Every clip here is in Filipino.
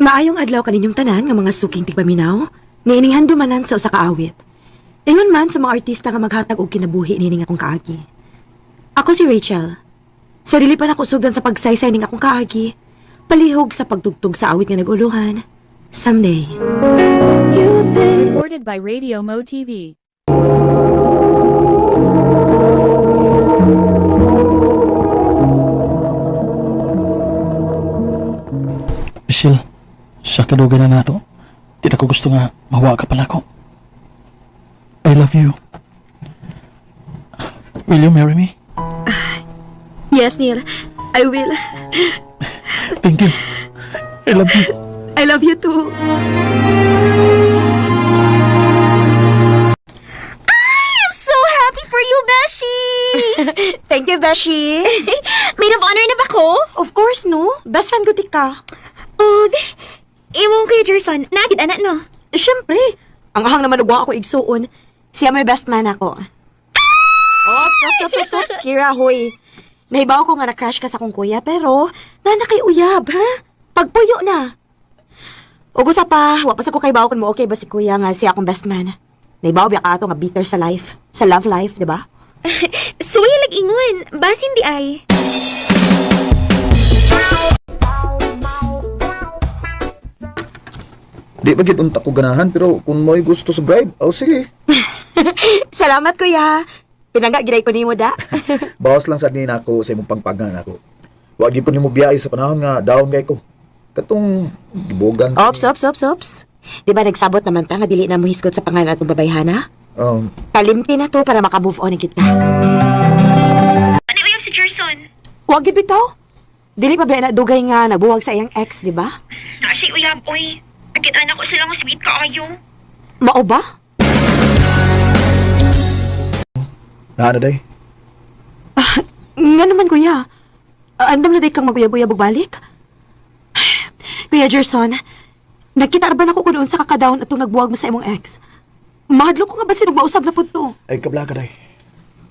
Maayong adlaw kaninyong tanan nga mga suking tigpaminaw, niining handumanan sa usa ka awit. Ingon man sa mga artista nga maghatag og kinabuhi nining akong kaagi. Ako si Rachel. Sa dili pa nako sugdan sa pagsaysay ning akong kaagi, palihog sa pagtugtog sa awit nga naguluhan. Someday. Recorded by Radio Mo TV. Michelle, sa kadugan na nato, di na ko gusto nga mawa ka pala ko. I love you. Will you marry me? Yes, Neil. I will. Thank you. I love you. I love you too. I'm so happy for you, Beshi! Thank you, Beshi. Maid of honor na ba ko? Of course, no? Best friend ko ka. Og, imong kay Jerson, nagid anak no? Siyempre. Ang ahang naman ugwa ako igsuon. Siya may best man ako. Stop. Kira, hoy. Nahibaw ko nga na-crush ka sa akong kuya, pero nanakay uyab, ha? Pagpuyo na. Ugo sa pa, wapas ako kay bawo kun mo okay ba si kuya nga siya akong best man. Nahibaw biya ka ato nga bitter sa life, sa love life, di ba? Suway lag-ingon, basin di ay. Di ba unta ko ganahan, pero kung mo'y gusto sa bribe, sige. Salamat, kuya. Pinangga, giday ko nimo da. Bawas lang sad ni nako sa imong pagpagan ako. Wag gyud ko nimo biyahe sa panahon nga down kay ko. Katong gibogan. Ops. Di ba nagsabot naman ta nga dili na mo hisgot sa pangalan atong babayhana? Kalimti na to para makamove on kita. Ano ba yung si Jerson? Wag gid bitaw. Dili pa ba na dugay nga nagbuwag sa iyang ex, di ba? Nasi uyab, oy. Agit anak ko silang sweet kaayo. Mao ba? Naano day? Nga naman, kuya. Andam na day kang maguyab-uyab og balik? Kuya Gerson, nagkita ba na ko doon sa kakadaon at nagbuwag mo sa imong ex? Mahadlo ko nga ba sinong mausab na po to? Ay kabla ka day.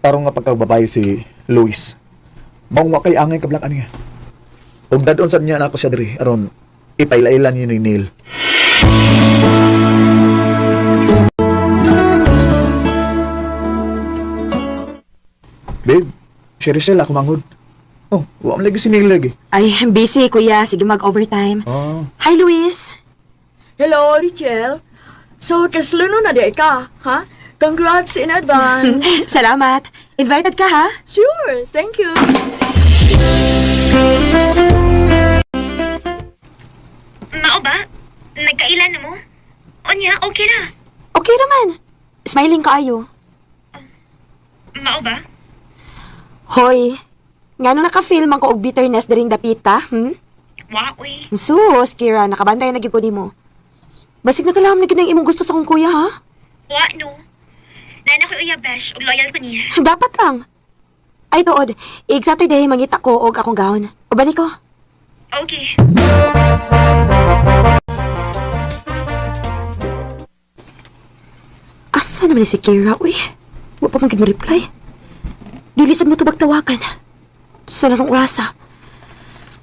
Tarong nga pagkababae si Luis. Maong wakay angay kabla ka niya. Ug dadon sad niya nako siya diri aron ipailailan niyo ni Neil. Babe, si Rachel ako manghod. Oh, wa man lagi si Neil lagi. Ay, busy, kuya. Sige, mag-overtime. Hi, Luis. Hello, Rachel. So, kasluno na di ka, ha? Congrats in advance. Salamat. Invited ka, ha? Sure, thank you. Mao ba? Nagkailan na mo? Onya, okay na. Okay naman. Smiling ka ayo. Mao ba? Hoy, nga nung naka-film ang ko og bitterness daring dapita, Wa, uy. Sus, Kira, nakabantay na gyud ko nimo. Basig na kalaham na ginang imong gusto sa kong kuya, ha? Wa, no. Nana ko uyab, Besh. Ug loyal ko niya. Dapat lang. Ay, tuod. Saturday, mangita ko og akong gown. Ubani ko. Okay. Asa naman ni si Kira, uy? Wa pa man gid mo-reply. Dilisad mo tubag tawagan. Sa narong orasa.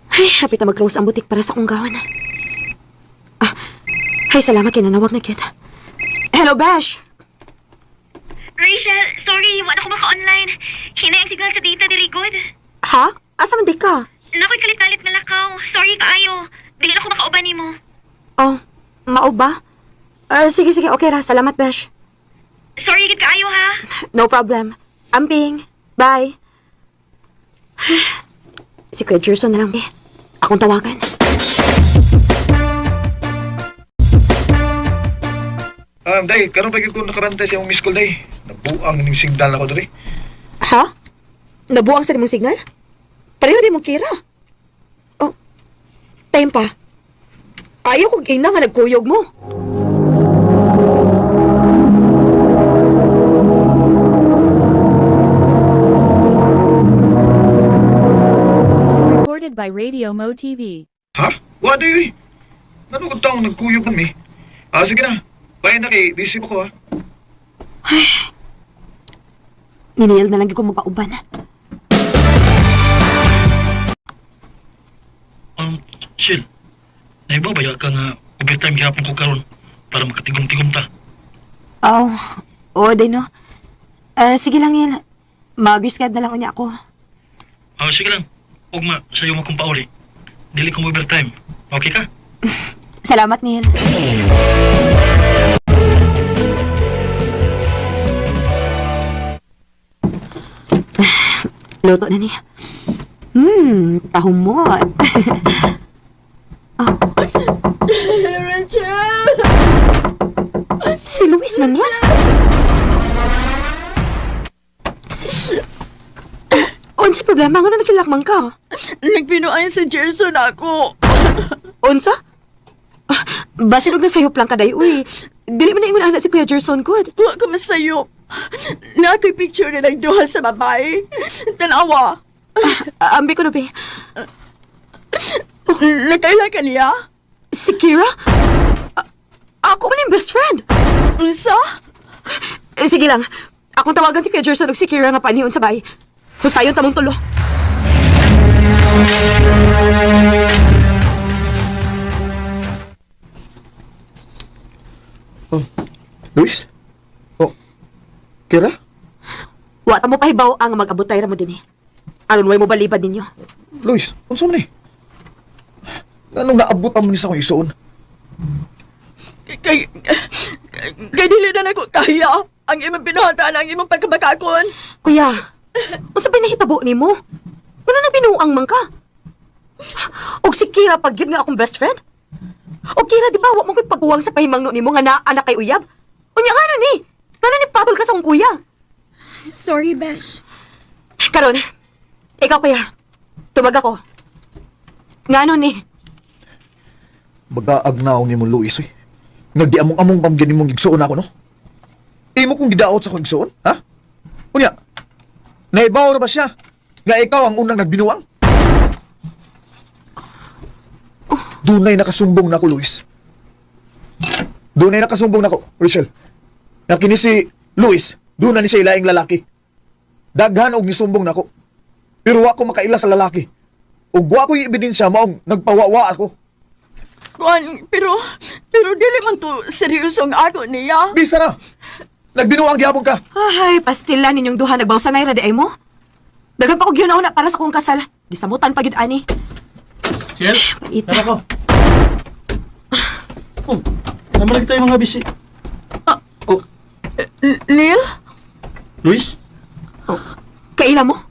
Ay, hapit na mag-close ang butik para sa akong gown. Ay, salamat kinanawag na kita. Hello, Bash! Rachel, sorry. Wa na ko maka-online. Hinay ang signal sa data, dili good. Ha? Asa man di ka? Nakoy kalit-kalit nga lakaw. Sorry kaayo. Dili na ko makauban nimo. Oh, mao ba? Sige, okay ra. Salamat, Bash. Sorry gid kaayo ha. No problem. Amping. Bye. Si Kuya Gerson na lang, di. Akong tawagan. Day, karon pa gyud ko nakarantay sa imong miss call day. Nabuang ning signal ako diri. Ha? Nabuang sa nimong signal? Pareho di mong Kira. Oh, time pa. Ayaw kong ina nga nagkuyog mo. Recorded by Radio Mo TV. Ha? Wa day. Ano ko taong nagkuyog man mi? Sige na. Bayan na kay busy ko ha. Ninil na lang ko magpauban. Chill. Naibaw ba ka nga overtime gihapon ko karon para makatigom-tigom ta? Oh, oo din no. Sige lang Neil. Mag-reschedule na lang unya ako. Sige lang. Huwag sa'yo makumpauli. Dili ko mo overtime. Okay ka? Salamat Neil. Luto na niya. Tahumot. Rachel! Si Luis man yan. Unsa problema nga na nakilakmang ka? Nagpinuayan si Gerson ako. Unsa? Basin og nasayop lang ka day, uy. Dili man na ingon anak si Kuya Gerson good. Wa ko masayop. Na ako'y picture na nagduha sa babae. Tanawa. Ambi ko na, be. Nagkaila ka niya? Si Kira? Ako man yung best friend. Unsa? Sige lang. Akong tawagan si Kuya Gerson og si Kira nga panihon sa bay. Husayon tamong tulo. Luis? Oh, Kira? Wa ta mo pahibaw ang mag-abotay ra mo din eh. Aron way mo balibad ninyo. Luis, unsa man ni? Anong naabot mo ni sa akong isuon? Kay dili na nako kaya ang imong pinuhataan ang imong pagkabakakon. Kuya, unsa ba nahitabo nimo? Wala na binuang man ka. Og si Kira pag yun nga akong best friend? O Kira, di ba wa mo ko'y pagkuwang sa pahimangno nimo nga anak kay uyab? Unya nga ni. Nga ni patol ka sa akong kuya. Sorry, Besh. Karon, ikaw kuya. Tubag ako. Nga ni. Mag-aagnaw ni mo, Luis, eh. Nagdi-among-among pamdyan ni mong igsuon ako, no? Imo kong gidaot sa kong igsuon, ha? Unya, naibaw na ba siya? Nga ikaw ang unang nagbinuang? Dunay nakasumbong na ako, Luis. Dunay nakasumbong na ako, Rachel. Na kini si Luis, doon na ni siya ilaing lalaki. Daghan og nisumbong na ako. Pero wa ko makaila sa lalaki. Ug wa ko yung ebidensya maong nagpawawa ako. Kuan, pero dili man to seryosong ako niya. Bisa na! Nagbinuang gyapon ka! Ay, pastila ninyong duha nagbawsa na ira di ay mo. Dagan pa og yun na para sa kong kasal. Gisamutan pa gyud ani. Siel, Ita. tara ko. Oh, namalig tayo mga bisi. Oh, Neil? Luis? Kaila mo?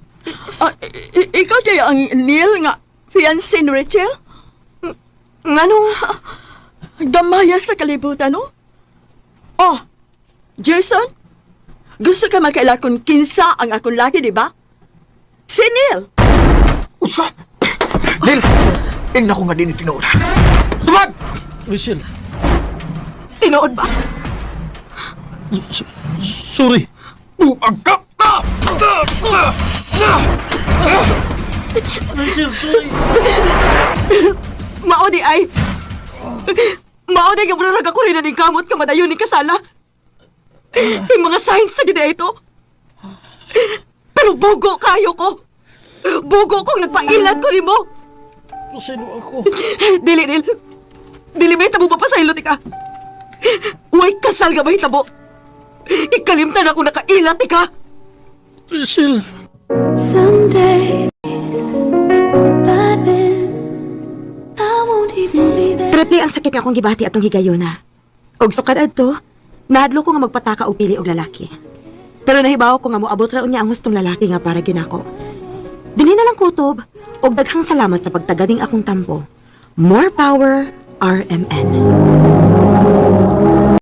Ikaw kaya ang Neil nga fiancé ni Rachel? Nganong Gamaya sa kalibutan, no? Oh, Jason? Gusto ka makailakon kinsa ang akong laki, di ba? Si Neil! Usa! Lil! Ingna ko nga din itinood. Tumag! Rachel, tinuod ba? sorry. Buang ka! Rachel, sorry. Mao di ay. Mao di nga murag ako rin na ning kamot ka madayon ni kasala. Yung mga signs sa gina ito. Pero bugo kayo ko. Bugo kong nagpailat ko ni mo. Pasaylo ako. Dili. Dili may tabo papasaylo ka. Uy, kasal nga may tabo. Ikalimtan ako nakailat ka. Rachel. Some days, but then I won't even be there. Triple ang sakit nga akong gibati atong higayona. Og sukad adto, nahadlo ko nga magpataka og pili og lalaki. Pero nahibaw ko nga moabot ra unya ang hustong lalaki nga para ginako. Dili na lang kutob og daghang salamat sa pagtagading akong tampo. More power, RMN.